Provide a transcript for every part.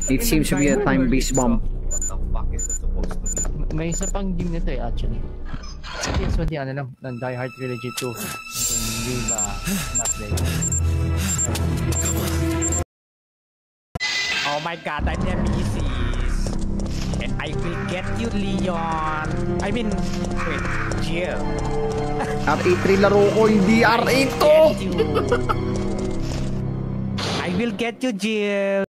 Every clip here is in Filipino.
It seems to be a time-based bomb. What the fuck is it supposed to be? May isa pang game nito actually. Yes, hindi ano lang, ng Die Hard Trilogy 2. Hindi ba, not there. Oh my god, I'm Nemesis. And I will get you, Leon. I mean, wait, Jill. RE3 laro ko, hindi RE2! I will get you, Jill.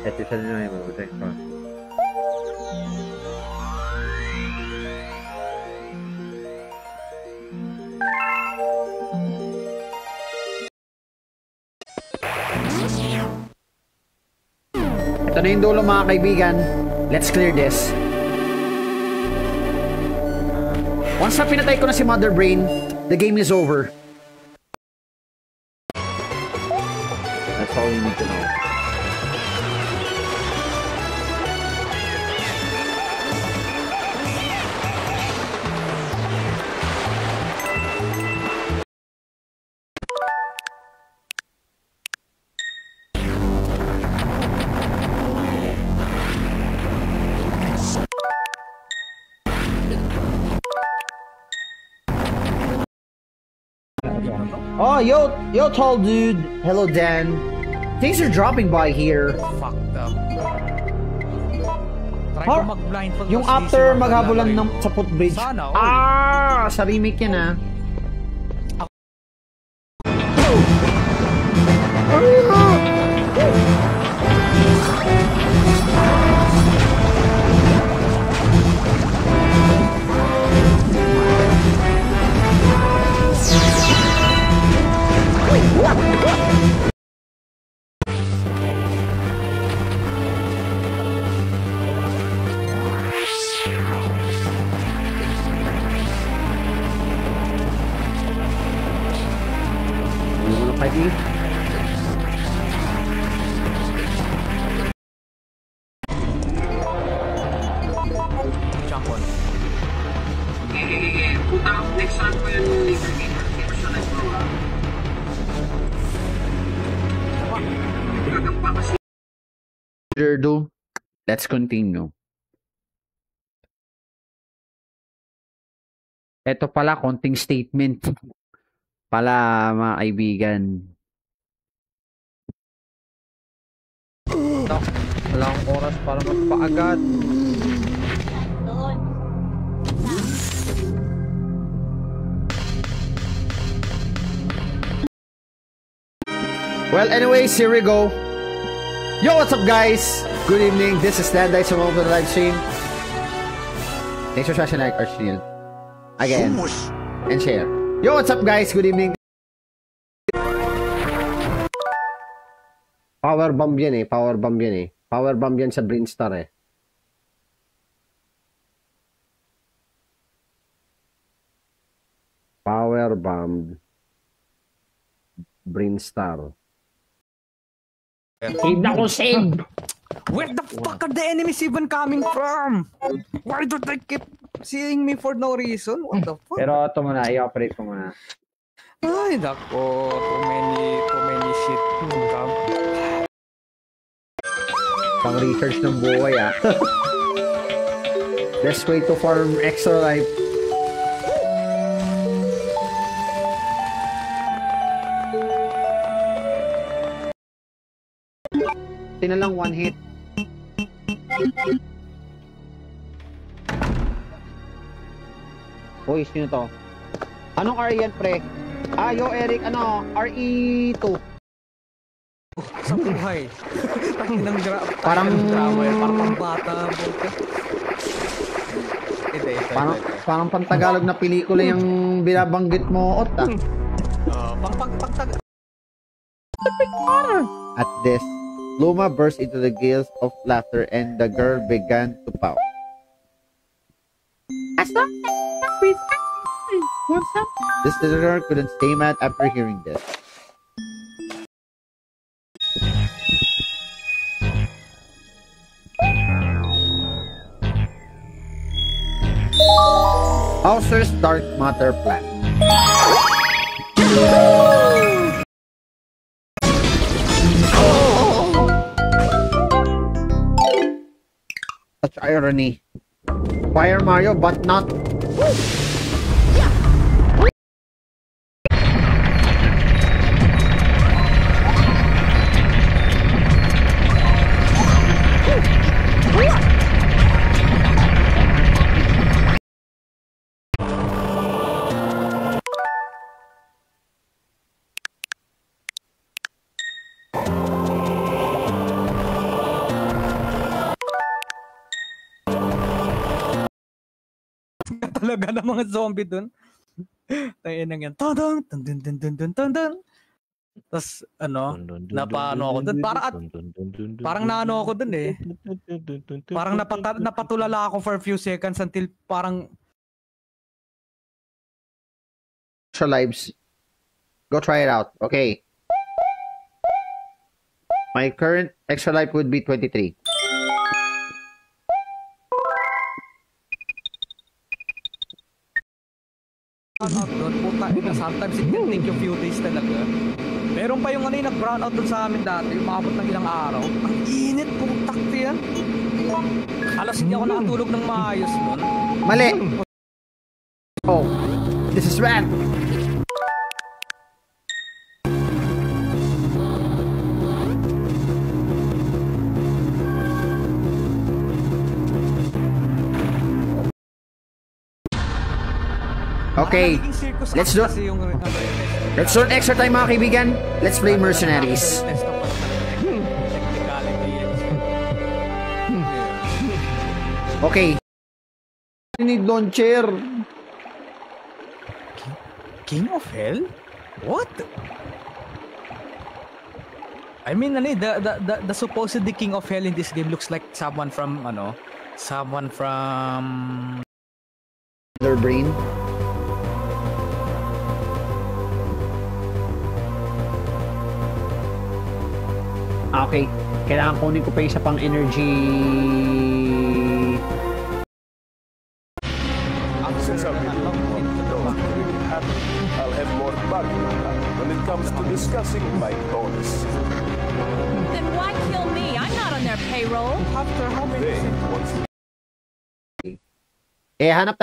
Ito siya na yung mabuting ko. Ito na yung dulo mga kaibigan. Let's clear this. Once na pinatay ko na si Mother Brain, the game is over. That's all you need to know. Oh, yo, tall dude. Hello, Dan. Thanks for dropping by here. Fucked up. Try Huh? ko mag-blindfold. Yung after maghabulan ng sa footbridge. Sana, Sa remake yan ah. Jump on. Next time ko yung laser gamer. Let's continue. Ito pala, konting statement pala mga kaibigan. Wala akong oras para magpaagad. Well, anyways, here we go. Yo, what's up, guys? Good evening. This is Dan Dice from the live stream. Thanks for watching, like Archneil. Again. And share. Yo, what's up, guys? Good evening. Power bomb yan eh. Power bomb yan eh. Power bomb yan sa Brinstar eh. Power bomb. Brinstar. Save na ko, save! Where the fuck are the enemies even coming from? Why do they keep seeing me for no reason? What the fuck? Pero ito muna, i-operate ko muna. Ay, nako. Too many shit to come. Pang research ng buhay ah. Best way to farm extra life. Tinalang one hit. Uy, sino to? Anong RE yan, pre? Yo, Eric, ano? RE2. Sa buhay. Parang drama yan. Parang bata. Parang pantagalog na pelikula yung binabanggit mo, Ot, ah. Pagtagalog. At this, Luma burst into the gales of laughter and the girl began to pout. As long as what's up? This visitor couldn't stay mad after hearing this. Bowser's Dark Matter Plant. Such irony. Fire Mario, but not. Talaga ng mga zombie dun. Tayo nang yan. Tadang, dun, dun, dun, dun, dun, dun, dun. Tapos, napaano ako dun. Parang naano ako dun eh. Parang napatulala ako for a few seconds until parang... Extra lives. Go try it out. Okay. My current extra life would be 23. Sometimes it can take you few days talaga. Meron pa yung nag-brown out dun sa amin dati, umabot ng ilang araw. Ang init, putak yan. Alas hindi ako nakatulog ng maayos nun. Mali! Oh, this is bad! Okay, let's do an extra time mga kaibigan. Let's play Mercenaries. Okay. Need launcher. King of Hell? What? I mean, the supposedly King of Hell in this game looks like someone from their brain. Okay, kailangan kunin ko pa isa pang energy. Since I've been I'll have more fun when it comes to discussing my bonus. Then why kill me? I'm not on their payroll. After how many hanap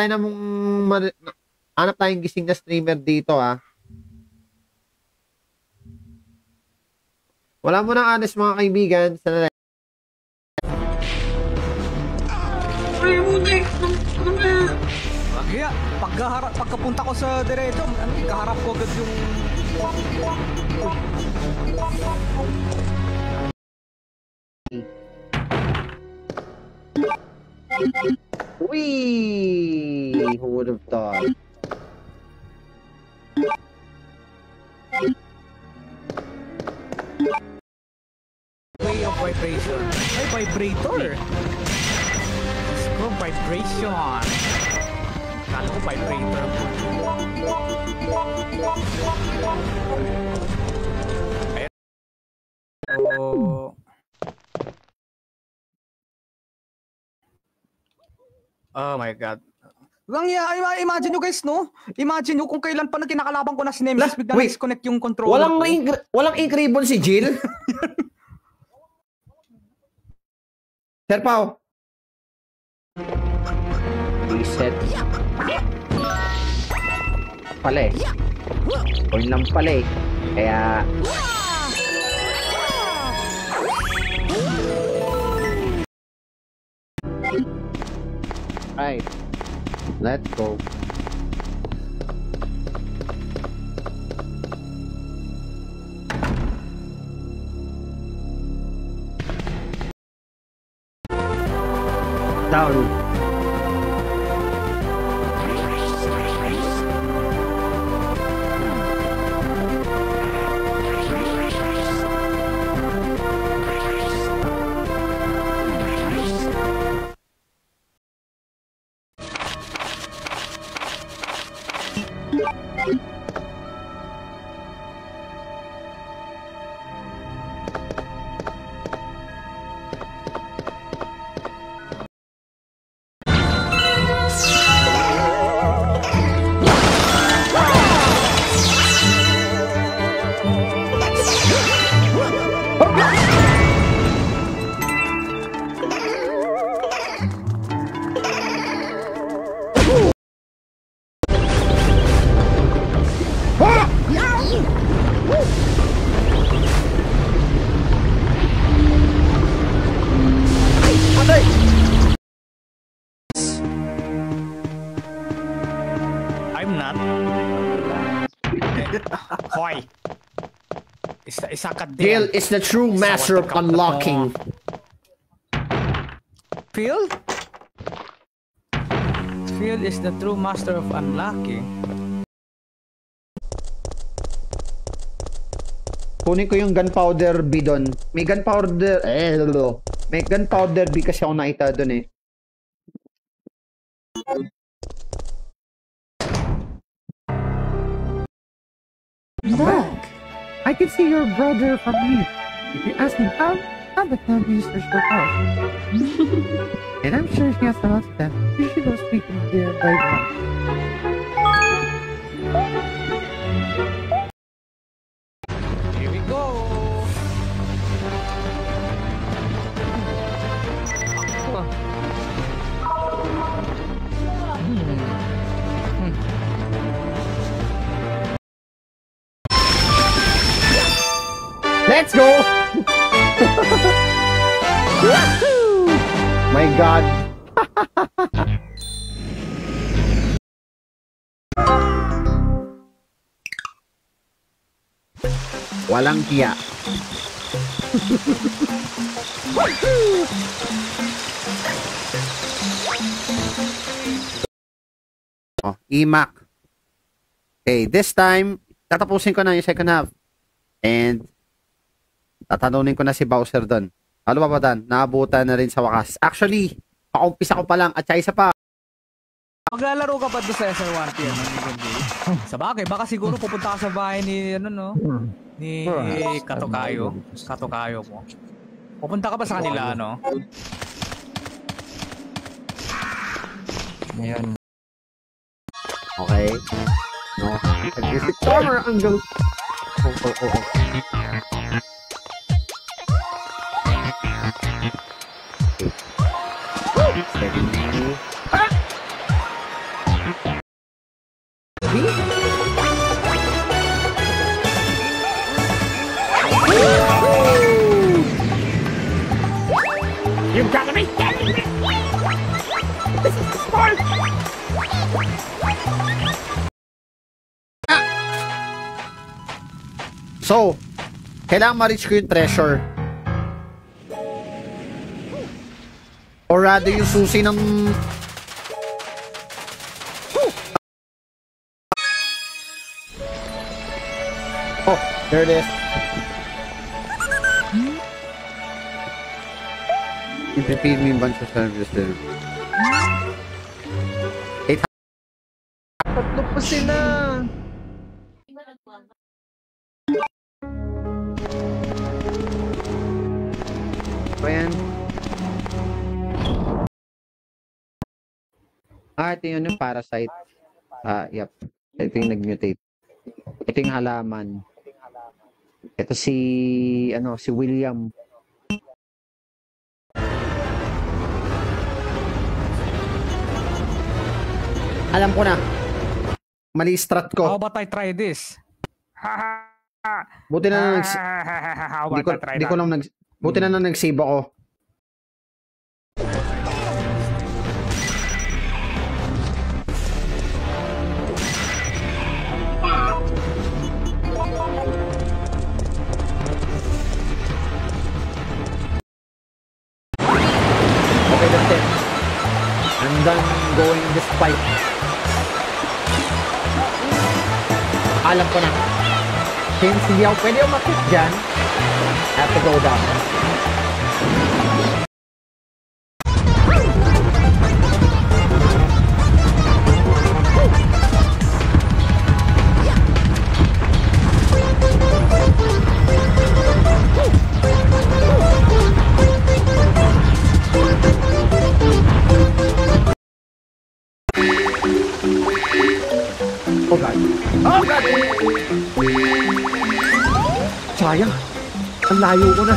tayong gising na streamer dito ah. Wala mo nang honest mga kaibigan. Sana kaya, pagkapunta ko sa diretso, kaharap ko agad yung... Wee! Who would have thought? Way of vibration. Ay, vibrator! Let's go, vibration! Kala ko vibrator. Oh my god. Imagine nyo guys, no? Imagine nyo kung kailan pa na kinakalaban ko na si Nemesis biglang disconnect yung controller ko. Walang ink ribbon si Jill? Sir Pao. Reset. Pala eh. Coin lang pala eh. Kaya... Right. Let's go. Down. I'm not. Hoy. Isa ka din. Gale is the true master of unlocking. Phil? Phil is the true master of unlocking. Kunin ko yung gunpowder B doon. May gunpowder... May gunpowder B kasi ako nakita doon eh. Look! I can see your brother from here. If you ask him how, I'm the town minister's for house. And I'm sure he has a lot of them. You should go speak to him right now. Here we go. Let's go! My God. Walang hiya. Oh, EMAC. Okay, this time, tatapusin ko na yung second half. And, tatanunin ko na si Bowser doon. Ano ba Dan? Naabutan na rin sa wakas. Actually, paumpisa ko pa lang at isa pa. Maglalaro ka pa doon sa SR1P, sa bagay, baka siguro pupunta ka sa bahay ni, ni Katokayo. Katokayo mo. Pupunta ka ba sa kanila, ano? Ngayon. Okay. No. Nag-visit camera angle. Oh. You've got to be kidding me! This is sport! So, kailangan ma-reach ko yung treasure. Or rather yung susi ng... Oh, there it is. You me a bunch of services there. Tatlo pa sila! Ayan. Ito yun yung parasite. Yep. Ito yung nag-mutate. Ito yung halaman. Ito si William. Alam ko na. Mali strat ko. How about I try this? Buti na buti na nag-save ako. Okay, that's it. I'm done going this fight. Alam ko na. Since hindi ako pwede umakit dyan, I have to go down. Oh God. Oh God! Sayang. Ang layo ko na.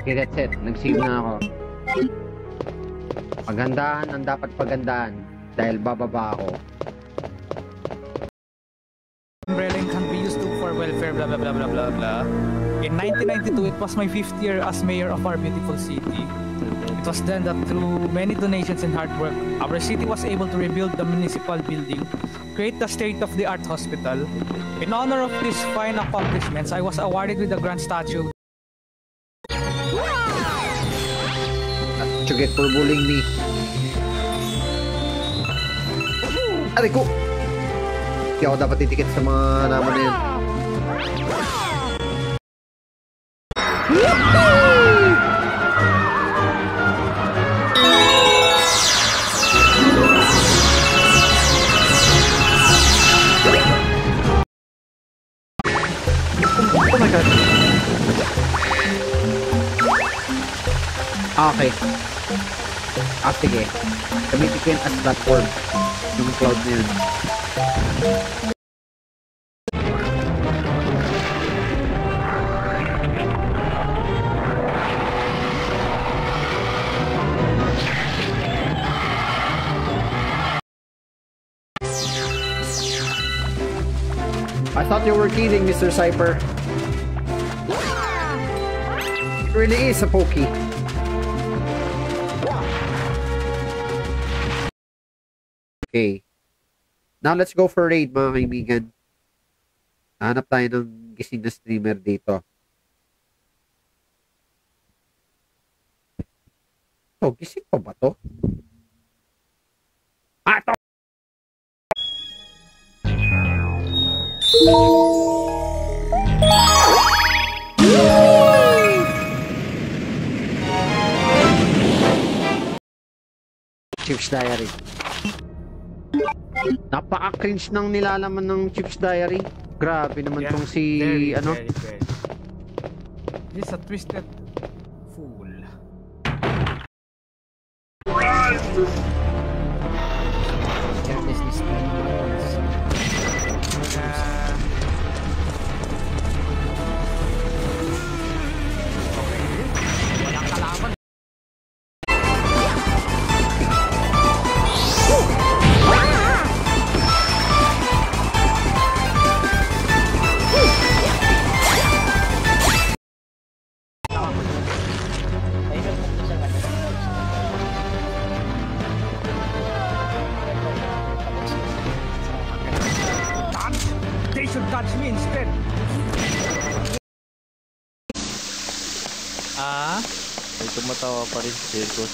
Okay, that's it. Nag-save na ako. Paghandaan ang dapat paghandaan dahil bababa ako. Umbrella can be used for welfare, blah blah blah blah blah blah. In 1992, it was my 5th year as mayor of our beautiful city. It was then that through many donations and hard work, our city was able to rebuild the municipal building, create the state-of-the-art hospital. In honor of these fine accomplishments, I was awarded with a grand statue. To get for bullying me. Aray ko! Hindi ako dapat titikit sa mga naman na yun. Oh my god. Okay. Sige. Gamitin ko yun as platform. Yung cloud na yun. I thought you were kidding, Mr. Cypher. It really is a pokey. Okay. Now, let's go for raid, mga kaibigan. Hanap tayo ng gising na streamer dito. Oh, gising pa ba to? Ah, to! Chief's Diary. Napaka-cringe ng nilalaman ng Chief's Diary. Grabe naman tong si ano. Very. He's a twisted fool. Walang kalaban. They should touch me instead. Ah? May tumatawa pa rin si Circus.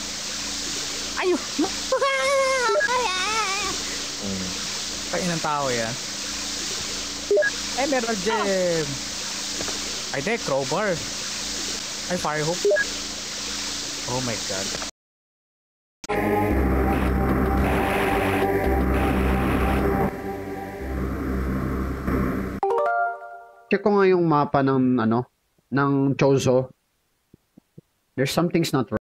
Ayo! Kain ng tao yan. Emerald Gem! Ay, de, crowbar. Ay, fire hook. Oh my god. Check ko nga yung mapa ng, ng Chozo. There's something's not right.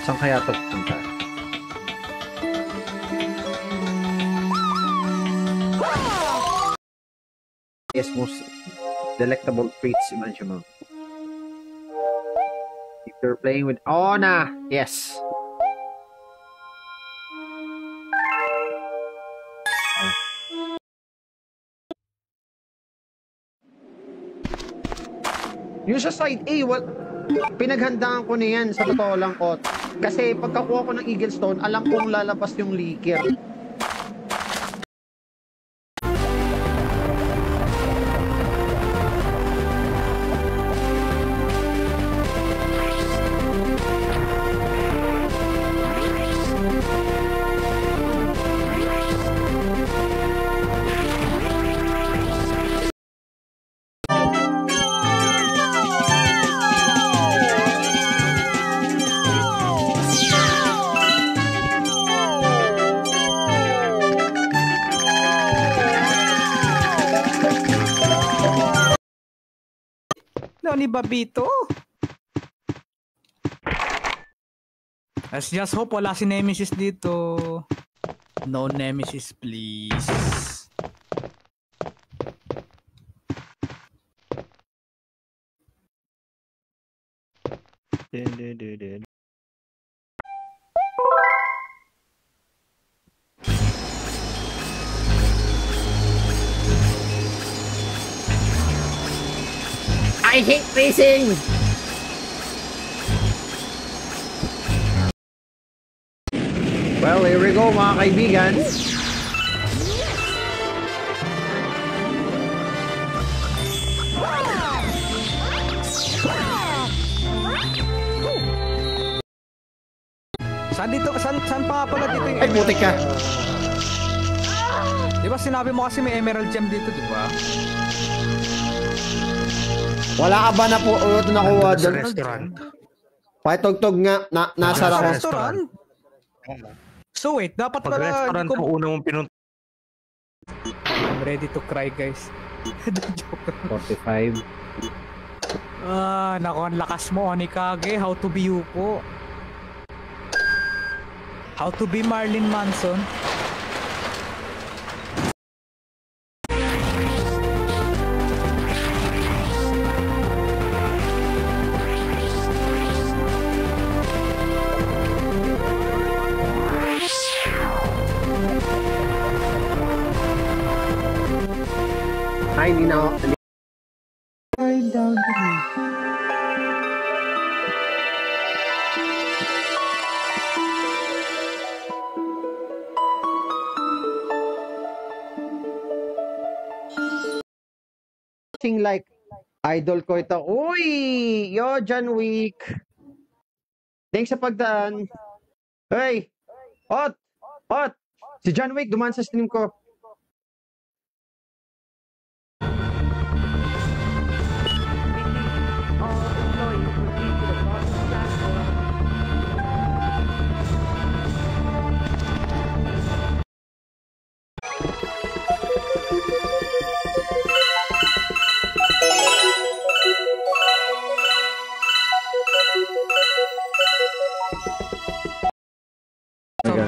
Saan kaya ito punta? Yes, most delectable treats imaginable. If you're playing with Ona, yes. Yung sa side A, pinaghandaan ko na yan sa totoo lang, Ot. Kasi pagkakuha ko ng Eagle Stone, alam kong lalabas yung Licker. Ni Babito. Let's just hope wala si Nemesis dito. No Nemesis, please. I hate racing! Well, here we go mga kaibigan. Saan pa pala dito yung Ay, putik ka. Di ba sinabi mo kasi may emerald gem dito, di ba? Wala ka ba na po nakuha doon? Patugtog nga, nasa ako. Restaurant? So wait, dapat pag pala... restaurant ko una mong pinunta. I'm ready to cry, guys. Joke. 45. Naku, ang lakas mo, Onikage. How to be Yuko. How to be Marilyn Manson. Ay, hindi na ako. Down to me. Like idol ko ito. Uy! Yo, John Wick. Thanks sa pagdaan. Hey! Ot! Ot! Si John Wick, dumaan sa stream ko.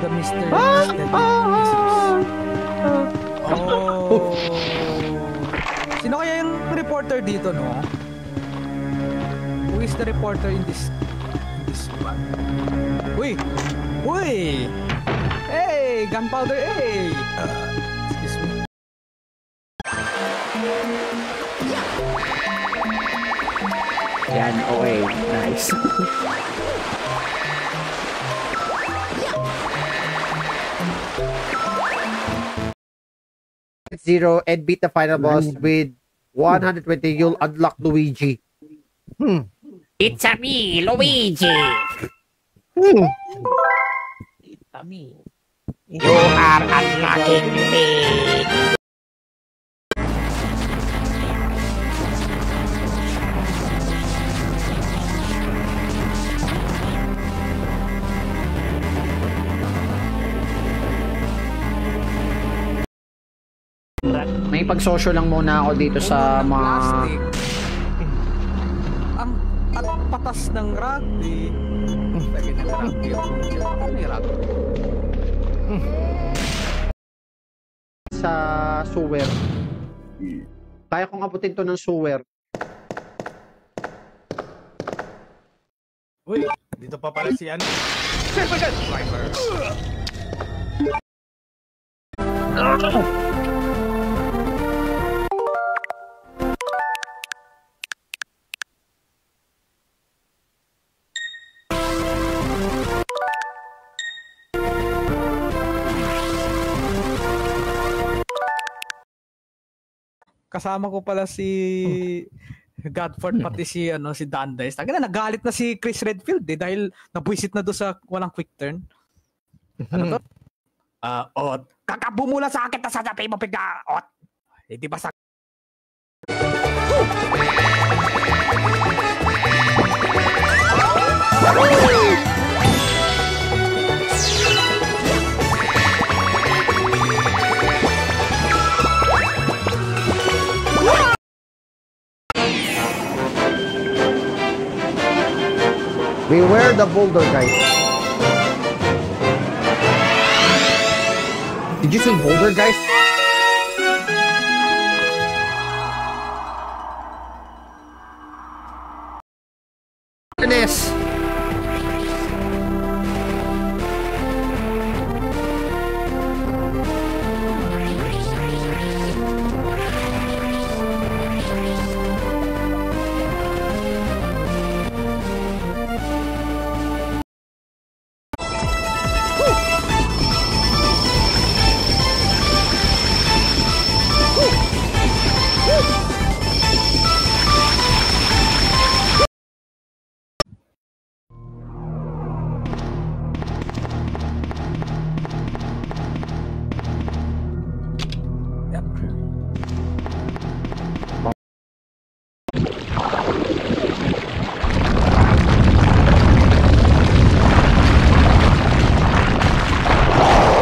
The mystery. Sino kaya yung reporter dito, no? Who is the reporter in this one? Uy! Uy! Hey! Gunpowder, hey! Excuse me. Yan, okay. Nice. Zero and beat the final boss with 120. You'll unlock Luigi. It's a me, Luigi. It's a me. You are unlocking me. May pag-social lang muna ako dito sa Puno ng mga... plastic. At patas ng rugby. Lagi ng rugby. Ano yung rugby? Sa sewer. Kaya kong abutin to ng sewer. Uy, dito pa pala si ano. Driver. Kasama ko pala si Godford pati si Dandice. Tagay na nagalit na si Chris Redfield dahil nabwisit na doon sa walang quick turn. Ano to? Ot. Kakabumula sa akin ta sa sabi mo bigla, Ot. Di ba sa Beware the boulder, guys. Did you say boulder, guys? Goodness!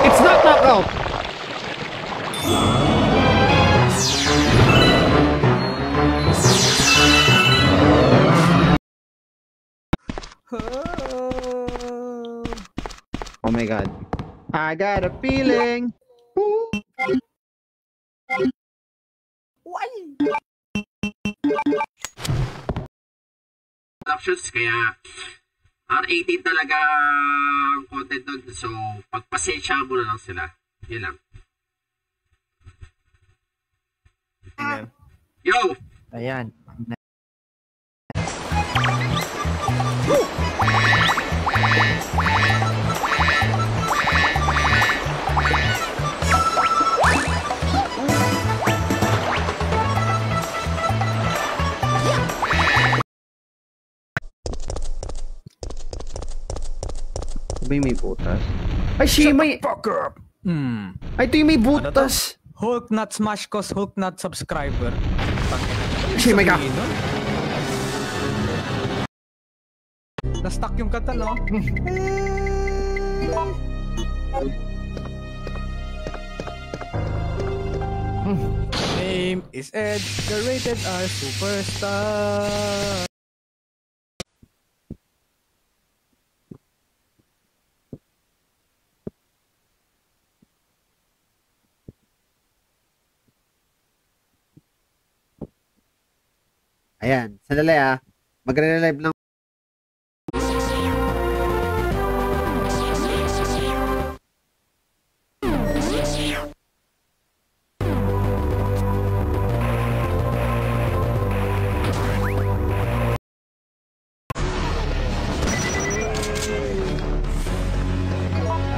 It's not knockout! Oh my god. I got a feeling. Options kaya R18 talaga ang content doon. So, pagpasensya mo na lang sila. Yun lang. Ayan. Yo! Ayan. Sabi may butas. Ay, may... fuck up! Ay, ito yung may butas. Hulk not smash cause Hulk not subscriber. May ka. Na-stuck yung kanta, no? Name is Ed, the rated R superstar. Ayan, sandali magre-relive lang.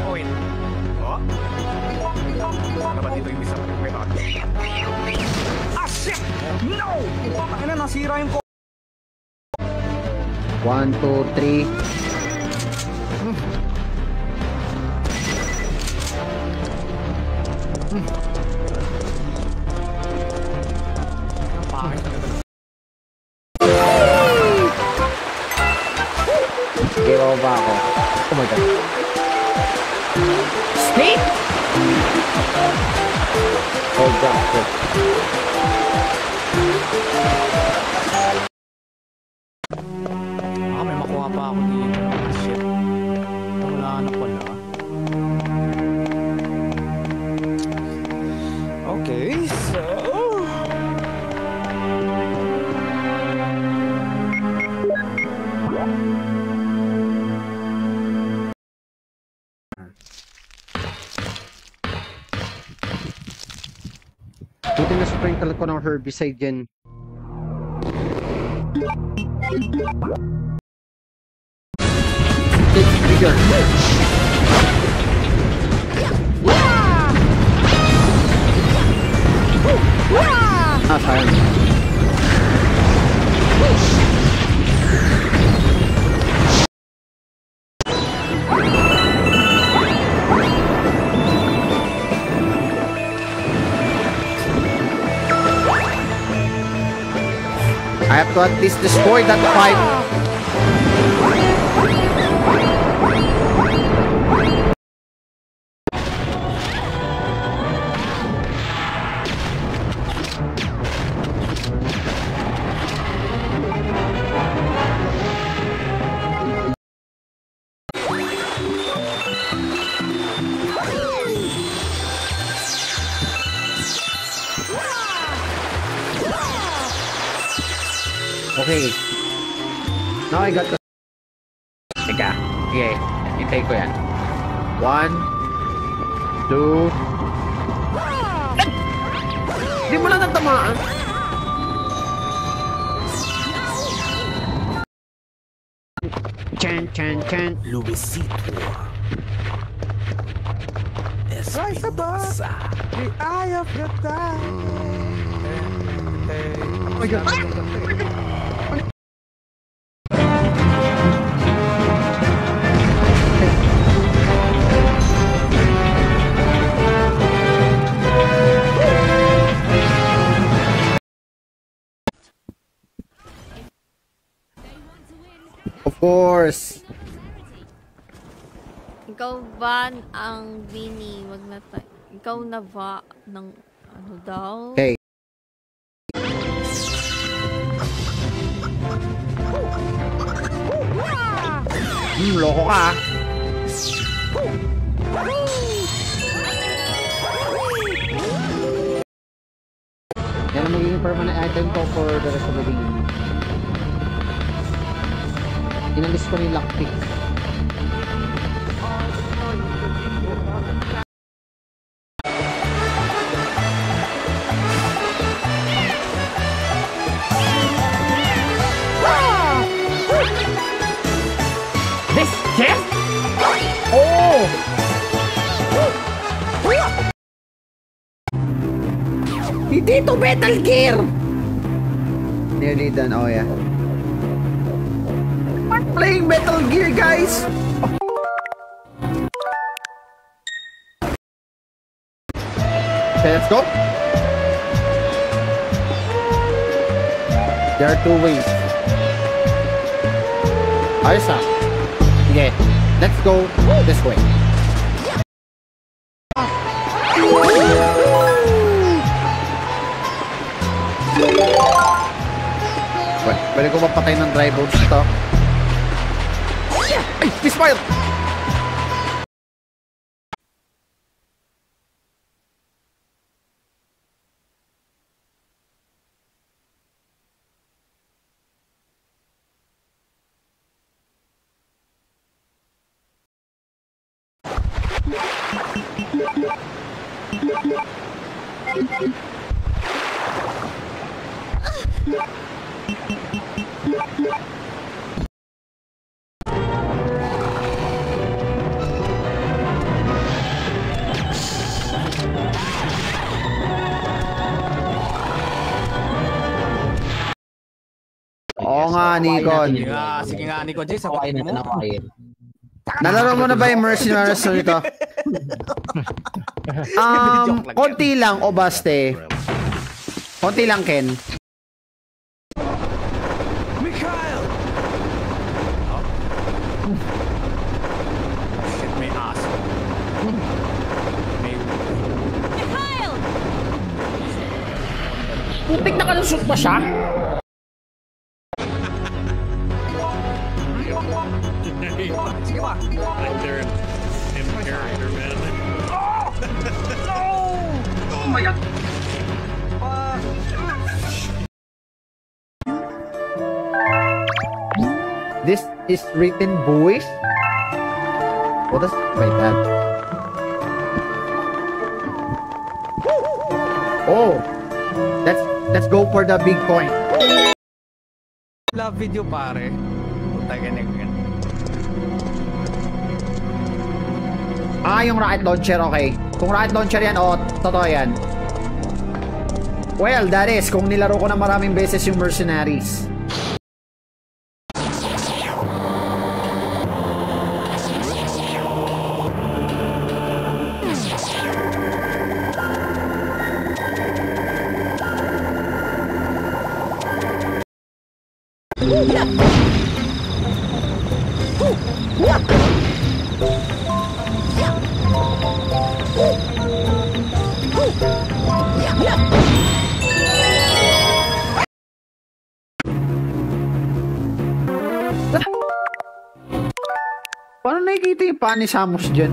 Wait. Oh? Ano ba dito yung isa pa rin? Ah, shit! No! Ano na, nasira yung 1, 2, 3. Giro ba ako? Oh my god. Snake! Oh god. Buti na sprinkle ko ng herbicide dyan. It's bigger. Ah, sayang. I have to at least destroy that pipe. Okay. Now I got the... Teka. Sige. Hintay ko yan. 1, 2... Hindi mo lang natamaan. Chan, chan, chan. Luisito. Rise above the eye of the tiger. Oh my God. Of course. Ikaw ba ang Bini? Wag na tayo. Ikaw na ba ng ano daw? Okay. Loko ka. Yan ang magiging permanent item ko for the rest of the game. Inalis ko yung lockpick. This chest? Oh! Hindi to Metal Gear! Nearly done. Oh yeah. I'm playing Metal Gear, guys! Okay, let's go. There are two ways. Ayos ah. Okay, let's go this way. Pwede ko mapatay ng dry bones ito. Ay! Misfire! Oo nga, Nikon. Sige nga, Nikon. Jay, sabayin mo. Nalaro mo na ba yung Mercenaries nito? Konti lang, o baste. Konti lang, Ken. Mikhail! Shit, may aso. Mikhail! Putik na kalusot pa siya? Sige ba? Like they're in character, man. No! Oh my God! This is written boys? What does wait that? Oh! Let's go for the big point. Love video pare. Puta ganyan. Yung rocket launcher, okay. Kung rocket launcher yan, totoo yan. Well, that is, kung nilaro ko na maraming beses yung Mercenaries. Paano nakikita yung paa ni Samus dyan?